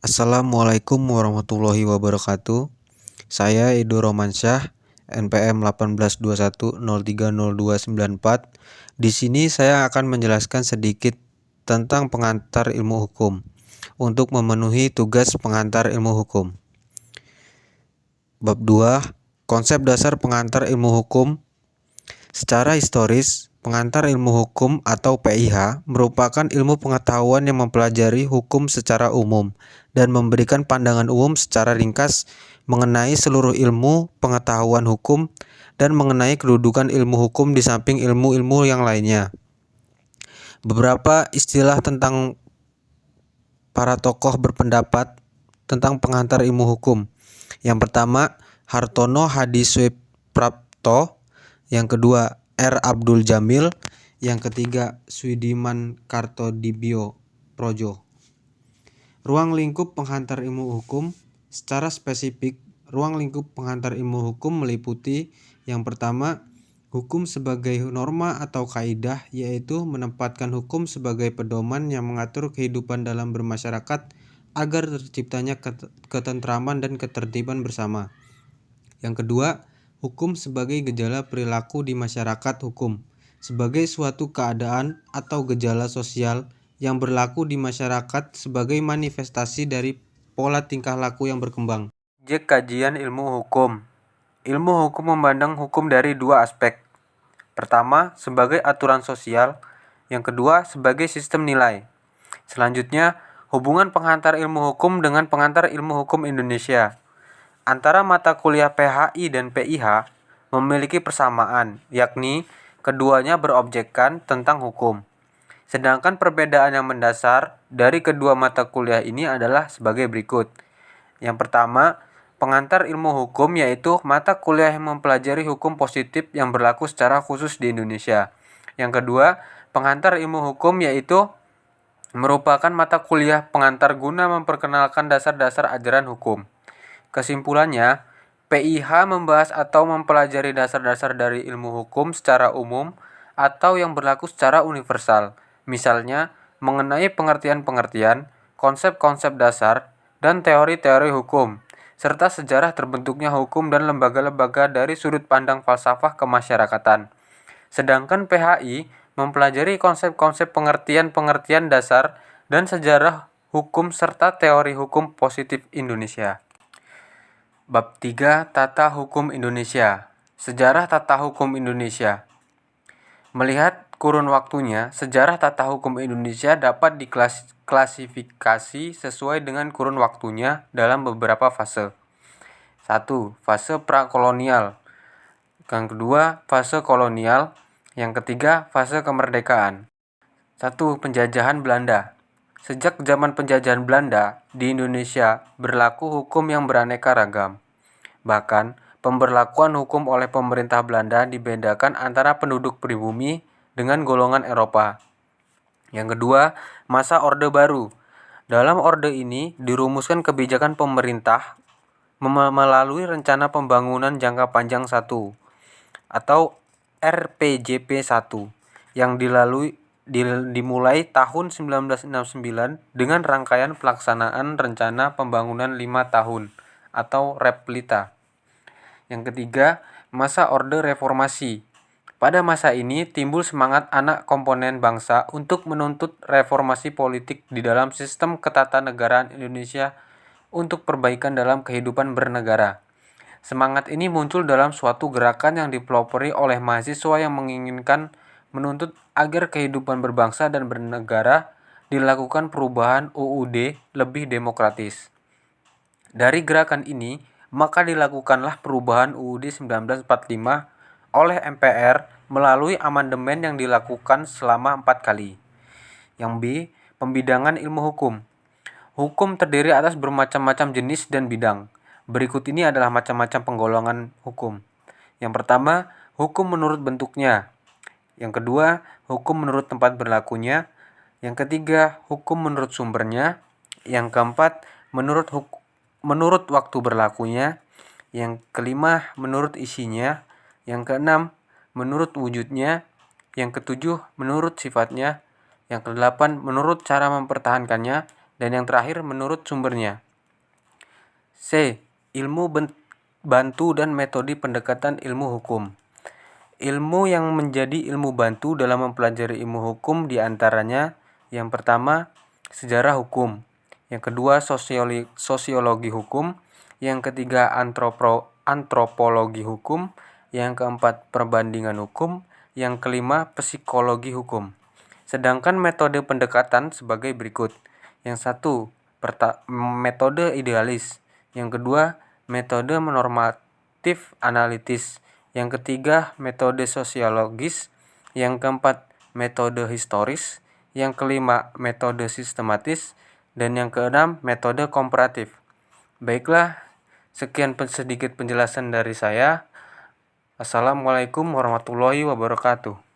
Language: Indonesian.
Assalamualaikum warahmatullahi wabarakatuh. Saya Edo Romansyah, NPM 1821030294. Di sini saya akan menjelaskan sedikit tentang pengantar ilmu hukum untuk memenuhi tugas pengantar ilmu hukum. Bab 2, konsep dasar pengantar ilmu hukum. Secara historis, pengantar ilmu hukum atau PIH merupakan ilmu pengetahuan yang mempelajari hukum secara umum dan memberikan pandangan umum secara ringkas mengenai seluruh ilmu pengetahuan hukum dan mengenai kedudukan ilmu hukum di samping ilmu-ilmu yang lainnya. Beberapa istilah tentang para tokoh berpendapat tentang pengantar ilmu hukum. Yang pertama, Hartono Hadisweprapto. Yang kedua, R. Abdul Jamil. Yang ketiga, Swidiman Kartodibio Projo. Ruang lingkup penghantar ilmu hukum. Secara spesifik, ruang lingkup penghantar ilmu hukum meliputi yang pertama, hukum sebagai norma atau kaidah, yaitu menempatkan hukum sebagai pedoman yang mengatur kehidupan dalam bermasyarakat agar terciptanya ketentraman dan ketertiban bersama. Yang kedua, hukum sebagai gejala perilaku di masyarakat hukum, sebagai suatu keadaan atau gejala sosial yang berlaku di masyarakat sebagai manifestasi dari pola tingkah laku yang berkembang. Objek kajian ilmu hukum. Ilmu hukum memandang hukum dari dua aspek. Pertama, sebagai aturan sosial. Yang kedua, sebagai sistem nilai. Selanjutnya, hubungan penghantar ilmu hukum dengan pengantar ilmu hukum Indonesia. Antara mata kuliah PHI dan PIH memiliki persamaan, yakni keduanya berobjekkan tentang hukum. Sedangkan perbedaan yang mendasar dari kedua mata kuliah ini adalah sebagai berikut. Yang pertama, pengantar ilmu hukum yaitu mata kuliah yang mempelajari hukum positif yang berlaku secara khusus di Indonesia. Yang kedua, pengantar ilmu hukum yaitu merupakan mata kuliah pengantar guna memperkenalkan dasar-dasar ajaran hukum. Kesimpulannya, PIH membahas atau mempelajari dasar-dasar dari ilmu hukum secara umum atau yang berlaku secara universal, misalnya mengenai pengertian-pengertian, konsep-konsep dasar, dan teori-teori hukum, serta sejarah terbentuknya hukum dan lembaga-lembaga dari sudut pandang falsafah kemasyarakatan. Sedangkan PHI mempelajari konsep-konsep pengertian-pengertian dasar dan sejarah hukum serta teori hukum positif Indonesia. Bab 3, Tata Hukum Indonesia. Sejarah Tata Hukum Indonesia. Melihat kurun waktunya, sejarah tata hukum Indonesia dapat diklasifikasi sesuai dengan kurun waktunya dalam beberapa fase. 1. Fase prakolonial. Yang kedua, fase kolonial. Yang ketiga, fase kemerdekaan. 1. Penjajahan Belanda. Sejak zaman penjajahan Belanda, di Indonesia berlaku hukum yang beraneka ragam. Bahkan, pemberlakuan hukum oleh pemerintah Belanda dibedakan antara penduduk pribumi dengan golongan Eropa. Yang kedua, masa Orde Baru. Dalam orde ini dirumuskan kebijakan pemerintah melalui Rencana Pembangunan Jangka Panjang 1 atau RPJP 1 yang dimulai tahun 1969 dengan rangkaian pelaksanaan Rencana Pembangunan 5 tahun atau REPLITA. Yang ketiga, masa Orde Reformasi. Pada masa ini timbul semangat anak komponen bangsa untuk menuntut reformasi politik di dalam sistem ketatanegaraan Indonesia untuk perbaikan dalam kehidupan bernegara. Semangat ini muncul dalam suatu gerakan yang dipelopori oleh mahasiswa yang menginginkan menuntut agar kehidupan berbangsa dan bernegara dilakukan perubahan UUD lebih demokratis. Dari gerakan ini, maka dilakukanlah perubahan UUD 1945 oleh MPR melalui amandemen yang dilakukan selama 4 kali. Yang B. Pembidangan ilmu hukum. Hukum terdiri atas bermacam-macam jenis dan bidang. Berikut ini adalah macam-macam penggolongan hukum. Yang pertama, hukum menurut bentuknya. Yang kedua, hukum menurut tempat berlakunya. Yang ketiga, hukum menurut sumbernya. Yang keempat, menurut waktu berlakunya. Yang kelima, menurut isinya. Yang keenam, menurut wujudnya. Yang ketujuh, menurut sifatnya. Yang kedelapan, menurut cara mempertahankannya. Dan yang terakhir, menurut sumbernya. C. Ilmu bantu dan metode pendekatan ilmu hukum. Ilmu yang menjadi ilmu bantu dalam mempelajari ilmu hukum diantaranya: yang pertama, sejarah hukum; yang kedua, sosiologi hukum; yang ketiga, antropologi hukum; yang keempat, perbandingan hukum; yang kelima, psikologi hukum. Sedangkan metode pendekatan sebagai berikut. Yang satu, metode idealis; yang kedua, metode normatif analitis; yang ketiga, metode sosiologis; yang keempat, metode historis; yang kelima, metode sistematis; dan yang keenam, metode komparatif. Baiklah, sekian sedikit penjelasan dari saya. Assalamualaikum warahmatullahi wabarakatuh.